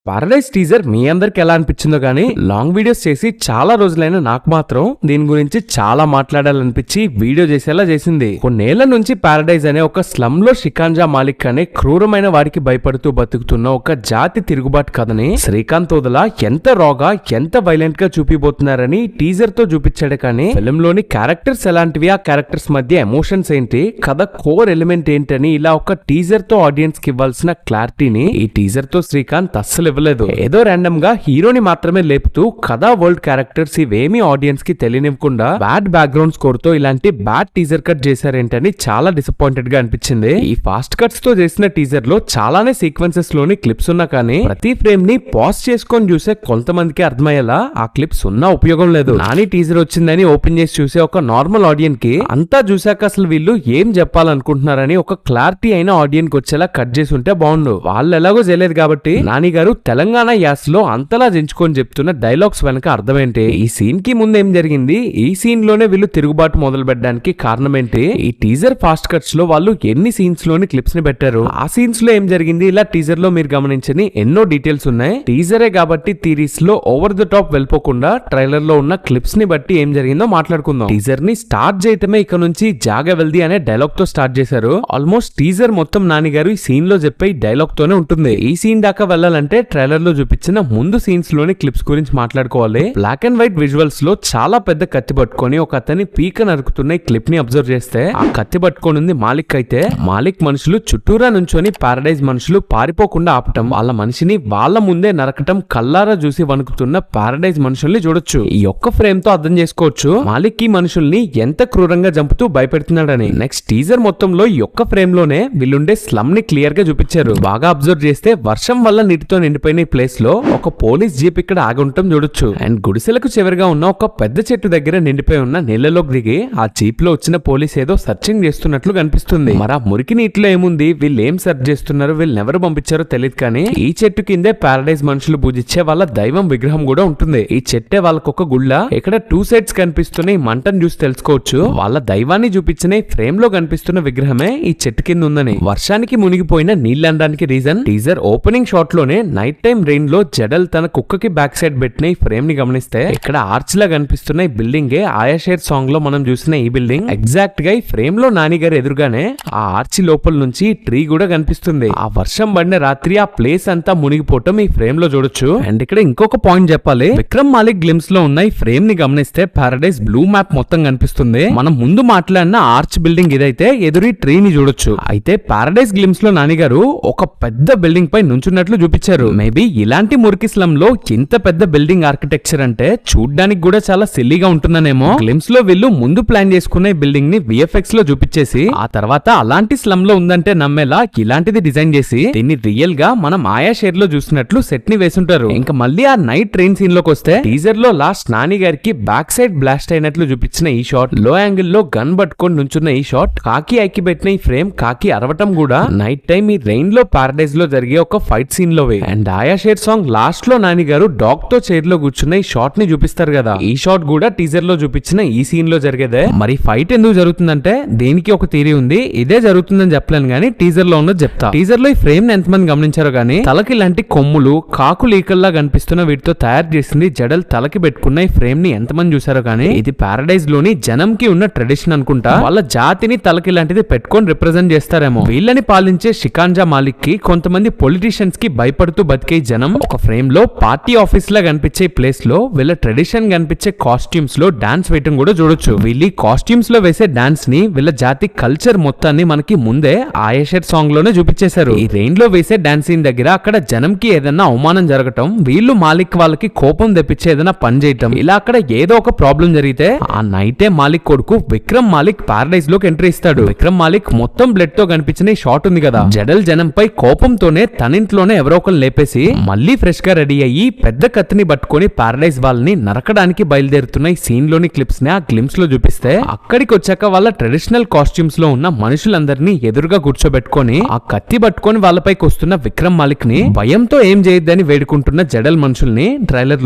Paradise teaser మీ అందరికి ఎలా అనిపించిందో గానీ లాంగ్ వీడియోస్ చేసి చాలా రోజులైన నాకు మాత్రం దీని గురించి చాలా మాట్లాడాలనిపించి వీడియో చేసేలా చేసింది. కొన్నేళ్ల నుంచి పారడైజ్ అనే ఒక స్లమ్ లో షికాంజా మాలిక్ అనే క్రూరమైన వాడికి భయపడుతూ బతుకుతున్న ఒక జాతి తిరుగుబాటు కథని శ్రీకాంత్ ఓదలా ఎంత రాగా ఎంత వైలెంట్ గా చూపిపోతున్నారని టీజర్ తో చూపించాడు. కానీ ఫిల్మ్ లోని క్యారెక్టర్స్ ఎలాంటివి, ఆ క్యారెక్టర్స్ మధ్య ఎమోషన్స్ ఏంటి, కథ కోర్ ఎలిమెంట్ ఏంటని ఇలా ఒక టీజర్ తో ఆడియన్స్ కి ఇవ్వాల్సిన క్లారిటీని ఈ టీజర్ తో శ్రీకాంత్ అస్సలు ఇవ్వలేదు. ఏదో ర్యాండమ్ గా హీరోని మాత్రమే లేపుతూ కథా వరల్డ్ క్యారెక్టర్స్ ఇవేమి ఆడియన్స్ కి తెలియనివ్వకుండా బ్యాడ్ బ్యాక్గ్రౌండ్ స్కోర్ తో ఇలాంటి బ్యాడ్ టీజర్ కట్ చేశారేంటని చాలా డిసప్పాయింటెడ్ గా అనిపించింది. ఈ ఫాస్ట్ కట్స్ తో చేసిన టీజర్ లో చాలానే సీక్వెన్సెస్ లోని క్లిప్స్ ఉన్నా కానీ ప్రతి ఫ్రేమ్ ని పాజ్ చేసుకొని చూసే కొంతమందికి అర్థమయ్యేలా ఆ క్లిప్స్ ఉన్నా ఉపయోగం లేదు. నాని టీజర్ వచ్చిందని ఓపెన్ చేసి చూసే ఒక నార్మల్ ఆడియన్స్ కి అంతా చూసాక అసలు వీళ్ళు ఏం చెప్పాలనుకుంటున్నారని ఒక క్లారిటీ అయిన ఆడియన్స్ కి వచ్చేలా కట్ చేసి ఉంటే బాగుండు. వాళ్ళు ఎలాగో చేయలేదు కాబట్టి నాని గారు తెలంగాణ యాసలో అంతలా జించుకొని చెప్తున్న డైలాగ్స్ వెనక అర్థమేంటి, ఈ సీన్ కి ముందు ఏం జరిగింది, ఈ సీన్ లోనే వీళ్ళు తిరుగుబాటు మొదలు పెట్టడానికి కారణం ఏంటి, ఈ టీజర్ ఫాస్ట్ కట్స్ లో వాళ్ళు ఎన్ని సీన్స్ లోని క్లిప్స్ ని పెట్టారు, ఆ సీన్స్ లో ఏం జరిగింది, ఇలా టీజర్ లో మీరు గమనించని ఎన్నో డీటెయిల్స్ ఉన్నాయి. టీజరే కాబట్టి థీరీస్ లో ఓవర్ ద టాప్ వెళ్ళిపోకుండా ట్రైలర్ లో ఉన్న క్లిప్స్ ని బట్టి ఏం జరిగిందో మాట్లాడుకుందాం. టీజర్ ని స్టార్ట్ చేయటమే ఇక నుంచి జాగా వెల్ది అనే డైలాగ్ తో స్టార్ట్ చేశారు. ఆల్మోస్ట్ టీజర్ మొత్తం నాని గారు ఈ సీన్ లో చెప్పే డైలాగ్ తోనే ఉంటుంది. ఈ సీన్ దాకా వెళ్ళాలంటే ట్రైలర్ లో చూపించిన ముందు సీన్స్ లోని క్లిప్స్ గురించి మాట్లాడుకోవాలి. బ్లాక్ అండ్ వైట్ విజువల్స్ లో చాలా పెద్ద కత్తి పట్టుకొని ఒక అతని పీక నరుకుతున్న ఈ క్లిప్ ని అబ్జర్వ్ చేస్తే ఆ కత్తి పట్టుకొని ఉంది మాలిక్. అయితే మాలిక్ మనుషులు చుట్టూరా నుంచొని పారడైజ్ మనుషులు పారిపోకుండా ఆపటం, వాళ్ళ మనిషిని వాళ్ళ ముందే నరకటం కల్లారా చూసి వణుకుతున్న పారడైజ్ మనుషుల్ని చూడొచ్చు. ఈ ఒక్క ఫ్రేమ్ తో అర్థం చేసుకోవచ్చు మాలిక్ ఈ మనుషుల్ని ఎంత క్రూరంగా చంపుతూ భయపెడుతున్నాడని. నెక్స్ట్ టీజర్ మొత్తంలో ఈ ఒక్క ఫ్రేమ్ లోనే వీళ్ళుండే స్లమ్ ని క్లియర్ గా చూపించారు. బాగా అబ్జర్వ్ చేస్తే వర్షం వల్ల నీటితో నిండిపోయిన ఈ ప్లేస్ లో ఒక పోలీస్ జీప్ ఇక్కడ ఆగుంటం చూడొచ్చు. అండ్ గుడిసెలకు చివరిగా ఉన్న ఒక పెద్ద చెట్టు దగ్గర నిండిపోయి ఉన్న నీళ్లలోకి దిగి ఆ జీప్ లో వచ్చిన పోలీస్ ఏదో సర్చింగ్ చేస్తున్నట్లు కనిపిస్తుంది. మరి ఆ మురికి నీటిలో ఏముంది, వీళ్ళు ఏం సెర్చ్ చేస్తున్నారు, వీళ్ళని ఎవరు పంపించారో తెలియదు. కానీ ఈ చెట్టు కిందే పారడైజ్ మనుషులు పూజించే వాళ్ళ దైవం విగ్రహం కూడా ఉంటుంది. ఈ చెట్టే వాళ్ళకొక గుళ్ళ. ఇక్కడ టూ సైడ్స్ కనిపిస్తున్న ఈ మంటను చూసి తెలుసుకోవచ్చు వాళ్ళ దైవాన్ని చూపించిన ఈ ఫ్రేమ్ లో కనిపిస్తున్న విగ్రహమే ఈ చెట్టు కింద ఉందని. వర్షానికి మునిగిపోయిన నీళ్ళు అనడానికి రీజన్ టీజర్ ఓపెనింగ్ షాట్ లోనే నైట్ టైం రెయిన్ లో జడల్ తన కుక్కకి బ్యాక్ సైడ్ పెట్టిన ఈ ఫ్రేమ్ ని గమనిస్తే ఇక్కడ ఆర్చ్ లా కనిపిస్తున్న ఈ బిల్డింగ్ ఆయా షేర్ సాంగ్ లో మనం చూసిన ఈ బిల్డింగ్ ఎగ్జాక్ట్ గా ఈ ఫ్రేమ్ లో నాని గారు ఎదురుగానే ఆ ఆర్చ్ లోపల నుంచి ట్రీ కూడా కనిపిస్తుంది. ఆ వర్షం పడిన రాత్రి ఆ ప్లేస్ అంతా మునిగిపోవటం ఈ ఫ్రేమ్ లో చూడొచ్చు. అండ్ ఇక్కడ ఇంకొక పాయింట్ చెప్పాలి, విక్రమ్ మాలిక్ గ్లిమ్స్ లో ఉన్న ఈ ఫ్రేమ్ ని గమనిస్తే పారడైజ్ బ్లూ మ్యాప్ మొత్తం కనిపిస్తుంది. మనం ముందు మాట్లాడిన ఆర్చ్ బిల్డింగ్ ఇదైతే ఎదురు ట్రీ ని చూడొచ్చు. అయితే పారడైజ్ గ్లిమ్స్ లో నాని గారు ఒక పెద్ద బిల్డింగ్ పై నుంచున్నట్లు చూపించారు. మేబీ ఇలాంటి మురికి స్లమ్ లో ఇంత పెద్ద బిల్డింగ్ ఆర్కిటెక్చర్ అంటే చూడ్డానికి కూడా చాలా సిల్లీగా ఉంటుందనేమో. గ్లిమ్స్ లో వీళ్ళు ముందు ప్లాన్ చేసుకున్న బిల్డింగ్ ని విఎఫ్ఎక్స్ లో చూపించేసి ఆ తర్వాత అలాంటి స్లమ్ లో ఉందంటే నమ్మేలా ఇలాంటిది డిజైన్ చేసి దీన్ని రియల్ గా మనం ఆయా షేర్ లో చూసినట్లు సెట్ ని వేసుంటారు. ఇంకా మళ్ళీ ఆ నైట్ ట్రైన్ సీన్ లోకి వస్తే టీజర్ లో లాస్ట్ నాని గారికి బ్యాక్ సైడ్ బ్లాస్ట్ అయినట్లు చూపించిన ఈ షాట్, లో యాంగిల్ లో గన్ పట్టుకొని నుంచున్న ఈ షాట్, కాకి ఐకి పెట్టిన ఈ ఫ్రేమ్ కాకి అరవటం కూడా నైట్ టైం ఈ రెయిన్ లో పారడైజ్ లో జరిగే ఒక ఫైట్ సీన్ లోవే. అండ్ ఆయా షేర్ సాంగ్ లాస్ట్ లో నాని గారు డాగ్ తో చైర్ లో కూర్చున్న ఈ షాట్ ని చూపిస్తారు కదా, ఈ షాట్ కూడా టీజర్ లో చూపించిన ఈ సీన్ లో జరిగేదే. మరి ఫైట్ ఎందుకు జరుగుతుందంటే దేనికి ఒక థియరీ ఉంది, ఇదే జరుగుతుందని చెప్పలేను గానీ టీజర్ లో ఉన్నది చెప్తా. టీజర్ లో ఈ ఫ్రేమ్ ని ఎంతమంది గమనించారో గానీ తలకి ఇలాంటి కొమ్ములు కాకులు ఈకల్లా కనిపిస్తున్న వీటితో తయారు చేసింది జడల్ తలకి పెట్టుకున్న ఈ ఫ్రేమ్ ని ఎంతమంది చూసారో గానీ ఇది పారడైజ్ లోని జనంకి ఉన్న ట్రెడిషన్ అనుకుంటా. వాళ్ళ జాతిని తలకి ఇలాంటిది పెట్టుకొని రిప్రజెంట్ చేస్తారేమో. వీళ్ళని పాలించే షికాంజా మాలిక్ కి కొంతమంది పొలిటీషియన్స్ కి భయపడుతూ బతికే జనం ఒక ఫ్రేమ్ లో పార్టీ ఆఫీస్ లా కనిపించే ప్లేస్ లో వీళ్ళ ట్రెడిషన్ కనిపించే కాస్ట్యూమ్స్ లో డాన్స్ వేయటం కూడా చూడొచ్చు. వీళ్ళ కాస్ట్యూమ్స్ లో వేసే డాన్స్ ని వీళ్ళ జాతి కల్చర్ మొత్తాన్ని మనకి ముందే ఆయషర్ సాంగ్ లోనే చూపించేశారు. ఈ రెయిన్ లో వేసే డాన్స్ సీన్ దగ్గర అక్కడ జనంకి ఏదైనా అవమానం జరగటం, వీళ్ళు మాలిక్ వాళ్ళకి కోపం తెప్పించి ఏదైనా పని చేయటం, ఇలా అక్కడ ఏదో ఒక ప్రాబ్లం జరిగితే ఆ నైటే మాలిక్ కొడుకు విక్రమ్ మాలిక్ పారడైజ్ లోకి ఎంట్రీ ఇస్తాడు. విక్రమ్ మాలిక్ మొత్తం బ్లడ్ తో కనిపించిన ఈ షాట్ ఉంది కదా, జడల్ జనంపై కోపంతోనే తన ఇంట్లోనే ఎవరో ఒకరు లేపేసి మళ్ళీ ఫ్రెష్ గా రెడీ అయ్యి పెద్ద కత్తిని పట్టుకొని పారడైజ్ వాళ్ళని నరకడానికి బయలుదేరుతున్న ఈ సీన్ లోని క్లిప్స్ ని ఆ గ్లిమ్స్ లో చూపిస్తే అక్కడికి వచ్చాక వాళ్ళ ట్రెడిషనల్ కాస్ట్యూమ్స్ లో ఉన్న మనుషులందరినీ ఎదురుగా కూర్చోబెట్టుకొని ఆ కత్తి పట్టుకొని వాళ్ళపైకి వస్తున్న విక్రమ్ మాలిక్ ని భయంతో ఏం చేయొద్దని వేడుకుంటున్న జడల్ మనుషుల్ని ట్రైలర్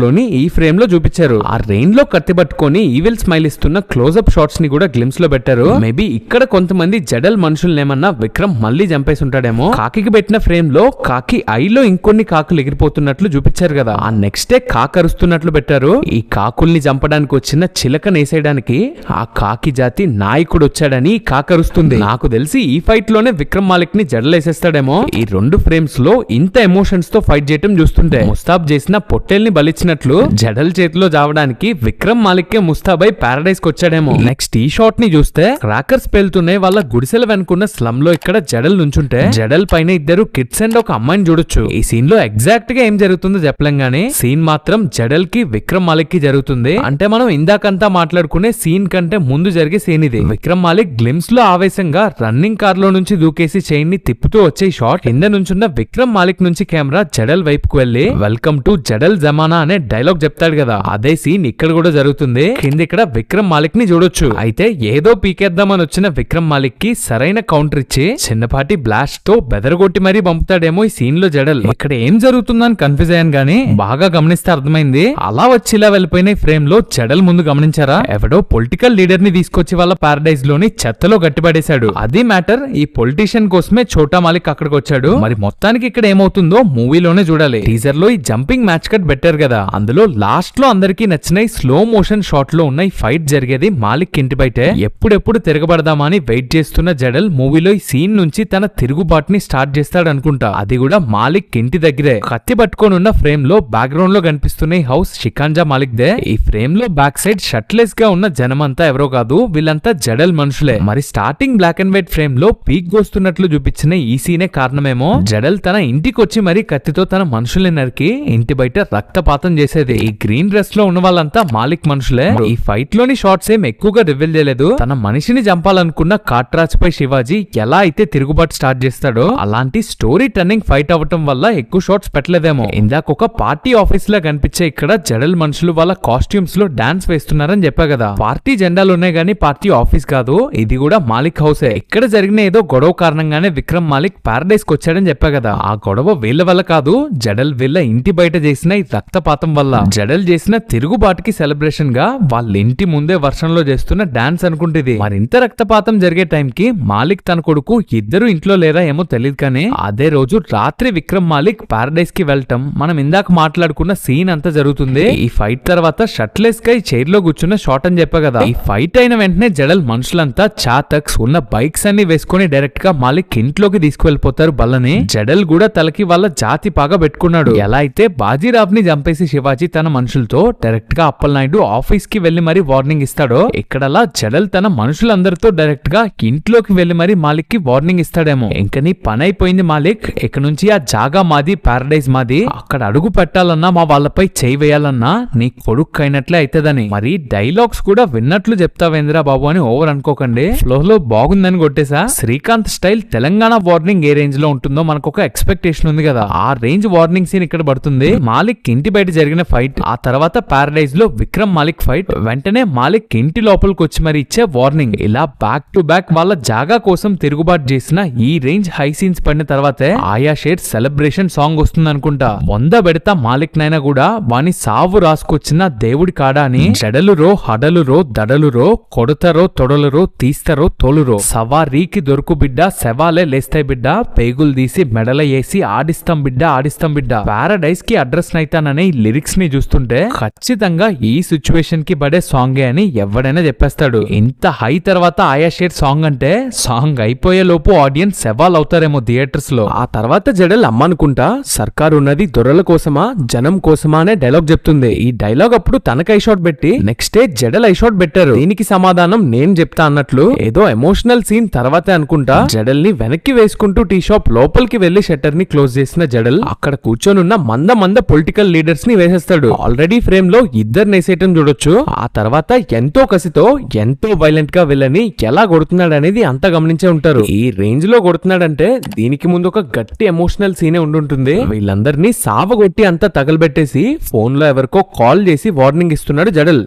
లోని ఈ ఫ్రేమ్ లో చూపించారు. ఆ రెయిన్ లో కత్తి పట్టుకొని ఈవిల్ స్మైల్ ఇస్తున్న క్లోజ్అప్ షాట్స్ ని కూడా గ్లిమ్స్ లో పెట్టారు. మేబీ ఇక్కడ కొంతమంది జడల్ మనుషుల్ని ఏమన్నా విక్రమ్ మళ్ళీ చంపేసి ఉంటాడేమో. కాకి పెట్టిన ఫ్రేమ్ లో కాకి ఐలో ఇంకొన్ని కాకులు ఎగిరిపోతున్నట్లు చూపించారు కదా, ఆ నెక్స్ట్ డే కాకు అరుస్తున్నట్లు పెట్టారు. ఈ కాకుల్ని చంపడానికి వచ్చిన చిలకనేసేయడానికి ఆ కాకి జాతి నాయకుడు వచ్చాడని కాకరుస్తుంది. నాకు తెలిసి ఈ ఫైట్ లోనే విక్రమ్ మాలిక్ ని జడలేసేస్తాడేమో. ఈ 2 ఫ్రేమ్స్ లో ఇంత ఎమోషన్స్ తో ఫైట్ చేయటం చూస్తుంటే ముస్తాబ్ చేసిన పొట్టేల్ని బలిచ్చినట్లు జడల్ చేతిలో జావడానికి విక్రమ్ మాలిక్ కే ముస్తాబై పారడైజ్ కి వచ్చాడేమో. నెక్స్ట్ ఈ షాట్ ని చూస్తే క్రాకర్స్ పేలుతున్నాయి, వాళ్ళ గుడిసెల వెనుకున్న స్లమ్ లో ఇక్కడ జడల్ నుంచుంటే జడల్ పైన ఇద్దరు కిడ్స్ అండ్ ఒక అమ్మాయిని చూడొచ్చు. ఈ సీన్ లో ఎగ్జాక్ట్ గా ఏం జరుగుతుందో చెప్పలేం గానీ సీన్ మాత్రం జడల్ కి విక్రమ్ మాలిక్ కి జరుగుతుంది. అంటే మనం ఇందాకంతా మాట్లాడుకునే సీన్ కంటే ముందు జరిగే సీన్ ఇది. విక్రమ్ మాలిక్ గ్లిమ్స్ లో ఆవేశంగా రన్నింగ్ కార్ లో నుంచి దూకేసి చైన్ ని తిప్పుతూ వచ్చే షాట్ కింద నుంచున్న విక్రమ్ మాలిక్ నుంచి కెమెరా జడల్ వైపుకు వెళ్లి వెల్కమ్ టు జడల్ జమానా అనే డైలాగ్ చెప్తాడు కదా, అదే సీన్ ఇక్కడ కూడా జరుగుతుంది. కింద ఇక్కడ విక్రమ్ మాలిక్ ని చూడొచ్చు. అయితే ఏదో పీకేద్దామని వచ్చిన విక్రమ్ మాలిక్ కి సరైన కౌంటర్ ఇచ్చి చిన్నపాటి బ్లాస్ట్ తో బెదరగొట్టి మరీ పంపుతాడేమో ఈ సీన్ లో జడల్. ఇక్కడ ఏం జరుగుతుందని కన్ఫ్యూజ్ అయ్యాను గానీ బాగా గమనిస్తే అర్థమైంది. అలా వచ్చి ఇలా వెళ్ళిపోయిన ఫ్రేమ్ లో జడల్ ముందు గమనించారా, ఎవడో పొలిటికల్ లీడర్ ని తీసుకొచ్చి వాళ్ళ పారడైజ్ లోని చెత్తలో గట్టిపడేశాడు. అది మ్యాటర్. ఈ పొలిటీషియన్ కోసమే ఛోటా మాలిక్ అక్కడికి వచ్చాడు. మరి మొత్తానికి ఇక్కడ ఏమవుతుందో మూవీలోనే చూడాలి. టీజర్ లో ఈ జంపింగ్ మ్యాచ్ కట్ పెట్టారు కదా, అందులో లాస్ట్ లో అందరికీ నచ్చిన స్లో మోషన్ షాట్ లో ఉన్న ఈ ఫైట్ జరిగేది మాలిక్ ఇంటి బయటే. ఎప్పుడెప్పుడు తిరగబడదామా అని వెయిట్ చేస్తున్న జడల్ మూవీలో ఈ సీన్ నుంచి తన తిరుగుబాటుని స్టార్ట్ చేస్తాడు అనుకుంటా. అది కూడా మాలిక్ ఇంటి దగ్గరే. కత్తి పట్టుకొని ఉన్న ఫ్రేమ్ లో బ్యాక్గ్రౌండ్ లో కనిపిస్తున్న ఈ హౌస్ షికాంజా మాలిక్ దే. ఈ ఫ్రేమ్ లో బ్యాక్ సైడ్ షర్ట్లెస్ గా ఉన్న జనమంతా ఎవరో కాదు, వీళ్ళంతా జడల్ మనుషులే. మరి starting black and white frame లో పీక్ గోస్తున్నట్లు చూపించిన ఈ సీనే కారణమేమో జడల్ తన ఇంటికి వచ్చి మరీ కత్తితో తన మనుషుల్ని నరికి ఇంటి బయట రక్తపాతం చేసేది. ఈ గ్రీన్ డ్రెస్ లో ఉన్న వాళ్ళంతా మాలిక్ మనుషులే. ఈ ఫైట్ లోని షార్ట్స్ ఏం ఎక్కువగా రివీల్ చేయలేదు. తన మనిషిని చంపాలనుకున్న కాట్రాజ్ పై శివాజీ ఎలా అయితే తిరుగుబాటు స్టార్ట్ చేస్తాడో అలాంటి స్టోరీ టర్నింగ్ ఫైట్ అవ్వటం వల్ల ఎక్కువ షార్ట్స్ పెట్టలేదేమో. ఇందాక ఒక పార్టీ ఆఫీస్ లా కనిపించే ఇక్కడ జడల్ మనుషులు వాళ్ళ కాస్ట్యూమ్స్ లో డాన్స్ వేస్తున్నారని చెప్పా కదా. పార్టీ జెండాలు ఉన్నాయి గానీ పార్టీ ఆఫీస్ కాదు, ఇది కూడా మాలిక్ హౌసే. ఇక్కడ జరిగిన ఏదో గొడవ కారణంగానే విక్రమ్ మాలిక్ పారడైజ్ కి వచ్చాడని చెప్పా కదా. ఆ గొడవ వీళ్ళ వల్ల కాదు, జడల్ వీళ్ళ ఇంటి బయట చేసిన ఈ రక్తపాతం వల్ల. జడల్ చేసిన తిరుగుబాటుకి సెలబ్రేషన్ గా వాళ్ళ ఇంటి ముందే వర్షంలో చేస్తున్న డాన్స్ అనుకుంటుంది. మరింత రక్తపాతం జరిగే టైం కి మాలిక్ తన కొడుకు ఇద్దరు ఇంట్లో లేరా ఏమో తెలియదు కానీ అదే రోజు రాత్రి విక్రమ్ మాలిక్ పారడైజ్ కి వెళ్ళటం మనం ఇందాక మాట్లాడుకున్న సీన్ అంతా జరుగుతుంది. ఈ ఫైట్ తర్వాత షర్ట్లెస్ గా చైర్ లో కూర్చున్న షాట్ అని చెప్పా కదా. ఈ ఫైట్ అయిన వెంటనే జడల్ మనుషులంతా చాతక్స్ ఉన్న బైక్స్ అన్ని వేసుకుని డైరెక్ట్ గా మాలిక్ ఇంట్లోకి తీసుకువెళ్ళిపోతారు బల్లని. జడల్ కూడా తలకి వాళ్ళ జాతి పాగా పెట్టుకున్నాడు. ఎలా అయితే బాజీరావ్ ని చంపేసి శివాజీ తన మనుషులతో డైరెక్ట్ గా అప్పలనాయుడు ఆఫీస్ కి వెళ్లి మరీ వార్నింగ్ ఇస్తాడో ఇక్కడలా జడల్ తన మనుషులందరితో డైరెక్ట్ గా ఇంట్లోకి వెళ్లి మరీ మాలిక్ కి వార్నింగ్ ఇస్తాడేమో. ఇంకా నీ పని అయిపోయింది మాలిక్, ఇక నుంచి ఆ జాగా మాది, పారడైజ్ మాది, అక్కడ అడుగు పెట్టాలన్నా మా వాళ్ళపై చేయి వేయాలన్నా నీ కొడుకు అయినట్లే అయితదని. మరి డైలాగ్స్ కూడా విన్నట్లు చెప్తావేంద్రా బాబు అని ఓవర్ అనుకోకండి. ఫ్లో లో బాగుందని కొట్టేసా. శ్రీకాంత్ స్టైల్ తెలంగాణ వార్నింగ్ ఏ రేంజ్ లో ఉంటుందో మనకు ఒక ఎక్స్పెక్టేషన్ ఉంది కదా, ఆ రేంజ్ వార్నింగ్ సీన్ ఇక్కడ పడుతుంది. మాలిక్ ఇంటి బయట జరిగిన ఫైట్, ఆ తర్వాత పారడైజ్ లో విక్రమ్ మాలిక్ ఫైట్, వెంటనే మాలిక్ ఇంటి లోపలికి వచ్చి మరి ఇచ్చే వార్నింగ్, ఇలా బ్యాక్ టు బ్యాక్ వాళ్ళ జాగా కోసం తిరుగుబాటు చేసిన ఈ రేంజ్ హై సీన్స్ పడిన తర్వాతే ఆయా షేర్ సెలబ్రేషన్ సాంగ్ వస్తుంది అనుకుంటా. 100 పెడతా మాలిక్ నైనా కూడా వాని సావు రాసుకొచ్చిన దేవుడి కాడా అని జడలురో హడలురో దడలురో కొడతరో తొడలురో తీస్తరో తోలురో సవారీకి దొరుకు బిడ్డ శవాలే లేస్తాయి బిడ్డ పేగులు తీసి మెడల వేసి ఆడిస్తాం బిడ్డ ఆడిస్తాం బిడ్డ. పారడైజ్ కి అడ్రస్ నైతాననే ఈ లిరిక్స్ ని చూస్తుంటే ఖచ్చితంగా ఈ సిచ్యువేషన్ కి పడే సాంగే అని ఎవడైనా చెప్పేస్తాడు. ఇంత హై తర్వాత ఆయా షేర్ సాంగ్ అంటే సాంగ్ అయిపోయే లోపు ఆడియన్స్ శవాల్ అవుతారేమో థియేటర్స్ లో. ఆ తర్వాత జడల్ అమ్మనుకుంటా సర్కారు ఉన్నది దొరల కోసమా జనం కోసమా అనే డైలాగ్ చెప్తుంది. ఈ డైలాగ్ అప్పుడు తనకు ఐ షాట్ పెట్టి నెక్స్ట్ డే జడల్ ఐ షాట్ పెట్టారు. దీనికి సమాధానం నేను చెప్తా అన్నట్లు ఏదో ఎమోషనల్ సీన్ తర్వాతే అనుకుంటా జడల్ ని వెనక్కి వేసుకుంటూ టీ షాప్ లోపలికి వెళ్లి షట్టర్ ని క్లోజ్ చేసిన జడల్ అక్కడ కూర్చొనున్న మంద పొలిటికల్ లీడర్స్ ని వేసేస్తాడు. ఆల్రెడీ ఫ్రేమ్ లో ఇద్దరు నేసేయటం చూడొచ్చు. ఆ తర్వాత ఎంతో కసితో ఎంతో వైలెంట్ గా వెళ్ళని ఎలా కొడుతున్నాడు అనేది అంతా గమనించే ఉంటారు. ఈ రేంజ్ లో కొడుతున్నాడంటే దీనికి ముందు ఒక గట్టి ఎమోషనల్ సీనే ఉండుంటుంది. వీళ్ళందరినీ సావగొట్టి అంతా తగలబెట్టేసి ఫోన్ లో ఎవరికో కాల్ చేసి వార్నింగ్ ఇస్తున్నాడు జడల్.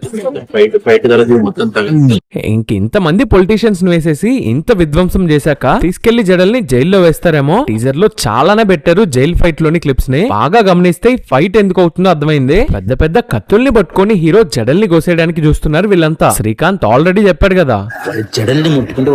ఇంత మంది పొలిటీషియన్స్ ను వేసేసి ఇంత విధ్వంసం చేశాక తీసుకెళ్లి జడల్ ని జైల్లో వేస్తారేమో. టీజర్ లో చాలానే పెట్టారు జైల్ ఫైట్ లోని క్లిప్స్ ని. బాగా గమనిస్తే ఫైట్ ఎందుకు అవుతుందో అర్థమైంది. పెద్ద పెద్ద కత్తుల్ని పట్టుకొని హీరో జడల్ ని కోసేయడానికి చూస్తున్నారు వీళ్ళంతా. శ్రీకాంత్ ఆల్రెడీ చెప్పాడు కదా, జడల్ని ముట్టుకుంటే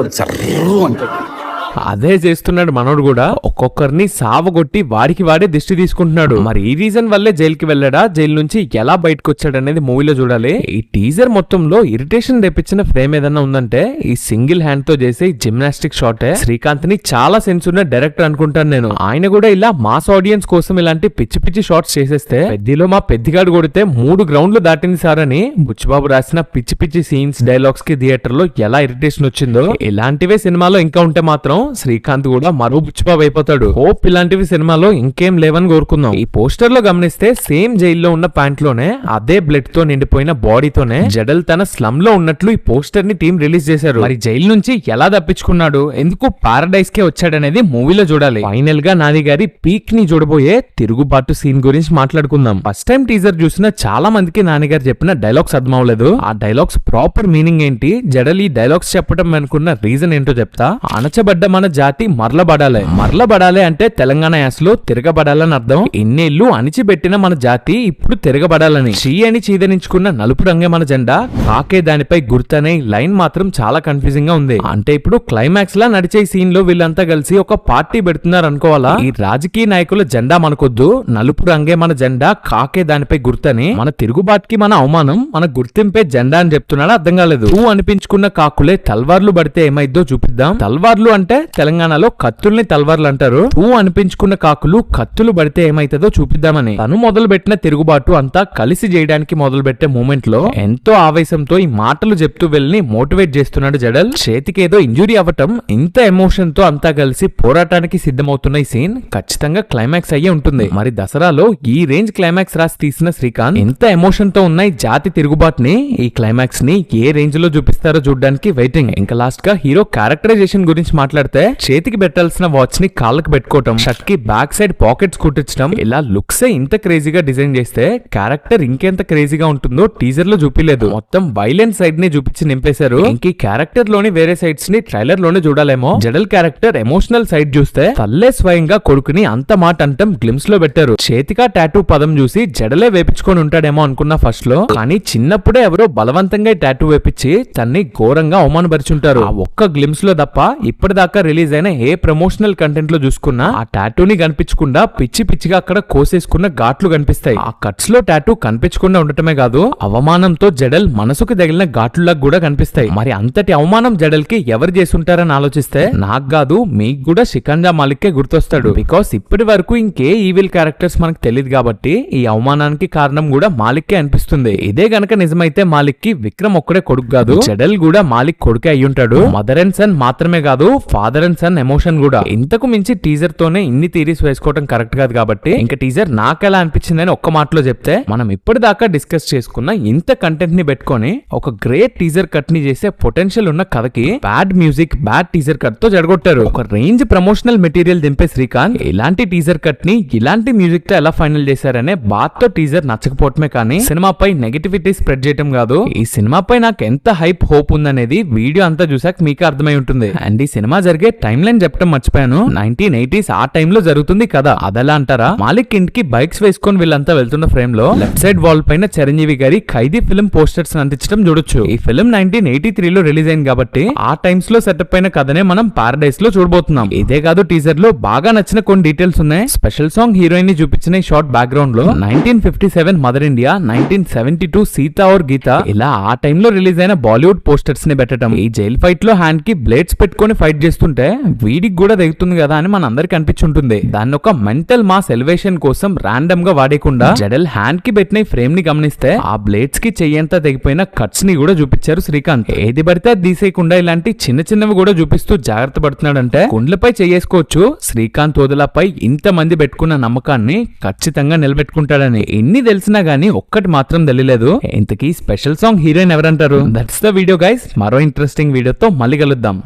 అదే చేస్తున్నాడు మనోడు కూడా. ఒక్కొక్కరిని సావగొట్టి వాడికి వాడే దిష్టి తీసుకుంటున్నాడు. మరి ఈ రీజన్ వల్లే జైలుకి వెళ్ళాడా, జైలు నుంచి ఎలా బయటకు వచ్చాడు అనేది మూవీలో చూడాలి. ఈ టీజర్ మొత్తంలో ఇరిటేషన్ తెప్పించిన ఫ్రేమ్ ఏదన్నా ఉందంటే ఈ సింగిల్ హ్యాండ్ తో చేసే జిమ్నాస్టిక్ షాటే. శ్రీకాంత్ ని చాలా సెన్స్ ఉన్న డైరెక్టర్ అనుకుంటాను నేను. ఆయన కూడా ఇలా మాస్ ఆడియన్స్ కోసం ఇలాంటి పిచ్చి పిచ్చి షాట్స్ చేసేస్తే, పెద్దిలో మా పెద్దిగాడు కొడితే 3 గ్రౌండ్లు దాటింది సార్ అని బుచ్చిబాబు రాసిన పిచ్చి పిచ్చి సీన్స్ డైలాగ్స్ కి థియేటర్ లో ఎలా ఇరిటేషన్ వచ్చిందో, ఇలాంటివే సినిమాలో ఇంకా ఉంటే మాత్రం శ్రీకాంత్ కూడా మరో బుచ్చిబాబు అయిపోతాడు. హోప్ ఇలాంటివి సినిమాలో ఇంకేం లేవని కోరుకుందాం. ఈ పోస్టర్ లో గమనిస్తే సేమ్ జైల్లో ఉన్న ప్యాంట్ లోనే అదే బ్లడ్ తో నిండిపోయిన బాడీతోనే జడల్ తన స్లమ్ లో ఉన్నట్లు ఈ పోస్టర్ ని టీం రిలీజ్ చేశారు. మరి జైలు నుంచి ఎలా తప్పించుకున్నాడు, ఎందుకు పారడైజ్ కే వచ్చాడనేది మూవీలో చూడాలి. ఫైనల్ గా నాని గారి పీక్ ని చూడబోయే తిరుగుబాటు సీన్ గురించి మాట్లాడుకుందాం. ఫస్ట్ టైం టీజర్ చూసిన చాలా మందికి నాని గారు చెప్పిన డైలాగ్స్ అర్థం అవ్వలేదు. ఆ డైలాగ్స్ ప్రాపర్ మీనింగ్ ఏంటి, జడల్ ఈ డైలాగ్స్ చెప్పడం అనుకున్న రీజన్ ఏంటో చెప్తా. అణచబడ్డ మన జాతి మరలబడాలి అంటే తెలంగాణ యాసలో తిరగబడాలని అర్థం. ఇన్నేళ్లు అణిచిపెట్టిన మన జాతి ఇప్పుడు తిరగబడాలని. షీ అని చీదరించుకున్న నలుపు రంగే మన జెండా, కాకే దానిపై గుర్తనే లైన్ మాత్రం చాలా కన్ఫ్యూజింగ్ గా ఉంది. అంటే ఇప్పుడు క్లైమాక్స్ లా నడిచే సీన్ లో వీళ్ళంతా కలిసి ఒక పార్టీ పెడుతున్నారు అనుకోవాలా. ఈ రాజకీయ నాయకుల జెండా మనకొద్దు, నలుపు రంగే మన జెండా, కాకే దానిపై గుర్తని. మన తిరుగుబాటుకి మన అవమానం, మన గుర్తింపే జెండా అని చెప్తున్నాడు. అర్థం కాలేదు. తూ అనిపించుకున్న కాకులే తల్వార్లు పడితే ఏమైద్దో చూపిద్దాం. తల్వార్లు అంటే తెలంగాణలో కత్తుల్ని తల్వార్లు అంటారు. తూ అనిపించుకున్న కాకులు కత్తులు పడితే ఏమైతుందో చూపిద్దామని తను మొదలు పెట్టిన తిరుగుబాటు అంతా కలిసి చేయడానికి మొదలు పెట్టే మూమెంట్ లో ఎంతో ఆవేశంతో ఈ మాటలు చెప్తూ వెళ్ళి మోటివేట్ చేస్తున్నాడు జడల్. చేతికి ఏదో ఇంజురీ అవ్వటం, ఇంత ఎమోషన్ తో అంతా కలిసి పోరాటానికి సిద్ధమవుతున్న ఈ సీన్ ఖచ్చితంగా క్లైమాక్స్ అయ్యే ఉంటుంది. మరి దసరాలో ఈ రేంజ్ క్లైమాక్స్ రాసి తీసిన శ్రీకాంత్ ఇంత ఎమోషన్ తో ఉన్న ఈ జాతి తిరుగుబాటుని, ఈ క్లైమాక్స్ ని ఏ రేంజ్ లో చూపిస్తారో చూడడానికి వెయిటింగ్. ఇంకా లాస్ట్ గా హీరో క్యారెక్టరైజేషన్ గురించి మాట్లాడితే, చేతికి పెట్టాల్సిన వాచ్ ని కాళ్ళకి పెట్టుకోవటం, షర్ట్ కి బ్యాక్ సైడ్ పాకెట్స్ కుట్టించడం, ఇలా లుక్స్ ఇంత క్రేజీగా డిజైన్ చేస్తే క్యారెక్టర్ ఇంకెంత క్రేజీగా ఉంటుందో టీజర్ లో చూపిలేదు. మొత్తం వైలెంట్ సైడ్ ని చూపించి నింపేశారు. ఇంక క్యారెక్టర్ లోని వేరే సైడ్స్ ని ట్రైలర్ లోనే చూడాలేమో. జడల్ క్యారెక్టర్ ఎమోషనల్ సైడ్ చూస్తే తల్లే స్వయంగా కొడుకుని అంత మాట అంటం గ్లిమ్స్ లో పెట్టారు. చేతిగా టాటూ పదం చూసి జడలే వేపించుకొని ఉంటాడేమో అనుకున్న ఫస్ట్ లో, కానీ చిన్నప్పుడే ఎవరో బలవంతంగా టాటూ వేపించి తన్ని ఘోరంగా అవమానపరిచుంటారు. ఆ ఒక్క గ్లిమ్స్ లో తప్ప ఇప్పటిదాకా రిలీజ్ అయిన ఏ ప్రమోషనల్ కంటెంట్ లో చూసుకున్నా ఆ టాటూని కనిపించకుండా పిచ్చి పిచ్చిగా అక్కడ కోసేసుకున్న ఘాట్లు కనిపిస్తాయి. ఆ కట్స్ లో టాటూ కనిపించకుండా ఉండటమే కాదు, అవమానంతో జడల్ మనసుకు తగిలిన ఘాట్లులాగా కూడా కనిపిస్తాయి. మరి అంతటి అవమానం జడల్ కి ఎవరు చేసుంటారని ఆలోచిస్తే నాకు కాదు మీకు కూడా షికంజా మాలిక్కే గుర్తొస్తాడు. బికాస్ ఇప్పటి వరకు ఇంకే ఈవిల్ క్యారెక్టర్స్ మనకు తెలియదు కాబట్టి ఈ అవమానానికి కారణం కూడా మాలిక్కే అనిపిస్తుంది. ఇదే గనక నిజమైతే మాలిక్ కి విక్రమ్ ఒక్కడే కొడుకు కాదు, జడల్ కూడా మాలిక్ కొడుకే అయ్యుంటాడు. మదర్ అండ్ సన్ మాత్రమే కాదు, ఫాదర్ అండ్ సన్ ఎమోషన్ కూడా. ఇంతకు మించి టీజర్ తోనే ఇన్ని థీరీస్ వేసుకోవడం కరెక్ట్ కాదు కాబట్టి ఇంకా టీజర్ నాకెలా అనిపించిందని ఒక్క మాటలో చెప్తే, మనం ఇప్పటిదాకా డిస్కస్ చేసుకున్న ఇంత కంటెంట్ ని పెట్టుకొని ఒక గ్రేట్ టీజర్ కట్ ని చేసే పొటెన్షియల్ ఉన్న కథకి bad music, bad teaser cut తో జడగొట్టారు. ఒక రేంజ్ ప్రమోషనల్ మెటీరియల్ దింపే శ్రీకాంత్ ఇలాంటి టీజర్ కట్ ని ఇలాంటి మ్యూజిక్ తో ఎలా ఫైనల్ చేశారనే బాధతో టీజర్ నచ్చకపోవటమే కానీ సినిమాపై నెగటివిటీ స్ప్రెడ్ చేయడం కాదు. ఈ సినిమాపై నాకు ఎంత హైప్, హోప్ ఉందనేది వీడియో అంతా చూసాక మీకు అర్థమై ఉంటుంది. అండ్ ఈ సినిమా జరిగే టైం లైన్ చెప్పడం మర్చిపోయాను. 1980s ఆ టైంలో జరుగుతుంది కదా, అదెలా అంటారా? మాలిక్ ఇంటికి బైక్స్ వేసుకొని వీళ్ళంతా వెళ్తున్న ఫ్రేమ్ లో లెఫ్ట్ సైడ్ వాల్ పైన చిరంజీవి గారి ఖైదీ ఫిల్మ్ పోస్టర్స్ అందించడం చూడొచ్చు. ఈ ఫిల్మ్ 1983 లో రిలీజ్ అయింది కాబట్టి ఆ టైమ్స్ లో సెటప్ అయిన కథనే మనం పారడైస్ లో చూడబోతున్నాం. ఇదే కాదు, టీజర్ లో బాగా నచ్చిన కొన్ని డీటెయిల్స్ ఉన్నాయి. స్పెషల్ సాంగ్ హీరోయిన్ ని చూపించిన ఈ షార్ట్ బ్యాక్గ్రౌండ్ లో 1957 మదర్ ఇండియా, 1972 సీతా ఔర్ గీత, ఇలా ఆ టైంలో రిలీజ్ అయిన బాలీవుడ్ పోస్టర్స్ ని పెట్టడం. ఈ జైల్ ఫైట్ లో హ్యాండ్ కి బ్లేడ్స్ పెట్టుకొని ఫైట్ చేస్తుంటే వీడికి కూడా దిగుతుంది కదా అని మన అందరికి అనిపించుంటుంది. దాన్ని ఒక మెంటల్ మాస్ ఎలివేషన్ కోసం రాండమ్ గా వాడేకుండా జడల్ హ్యాండ్ కి పెట్టిన ఫ్రేమ్ ని గమనిస్తే ఆ బ్లేడ్స్ కి చెయ్యంతా తెగిపోయిన కట్స్ ని కూడా చూపించారు శ్రీకాంత్. ఏది పడితే అది తీసేయకుండా ఇలాంటి చిన్న చిన్నవి కూడా చూపిస్తూ జాగ్రత్త పడుతున్నాడంటే గుండెలపై చేసుకోవచ్చు. శ్రీకాంత్ వదలపై ఇంత మంది పెట్టుకున్న నమ్మకాన్ని ఖచ్చితంగా నిలబెట్టుకుంటాడని. ఎన్ని తెలిసినా గానీ ఒక్కటి మాత్రం తెలియలేదు, ఇంతకీ స్పెషల్ సాంగ్ హీరోయిన్ ఎవరంటారు? That's the video guys. మరో ఇంట్రెస్టింగ్ వీడియోతో మళ్ళీ కలుద్దాం.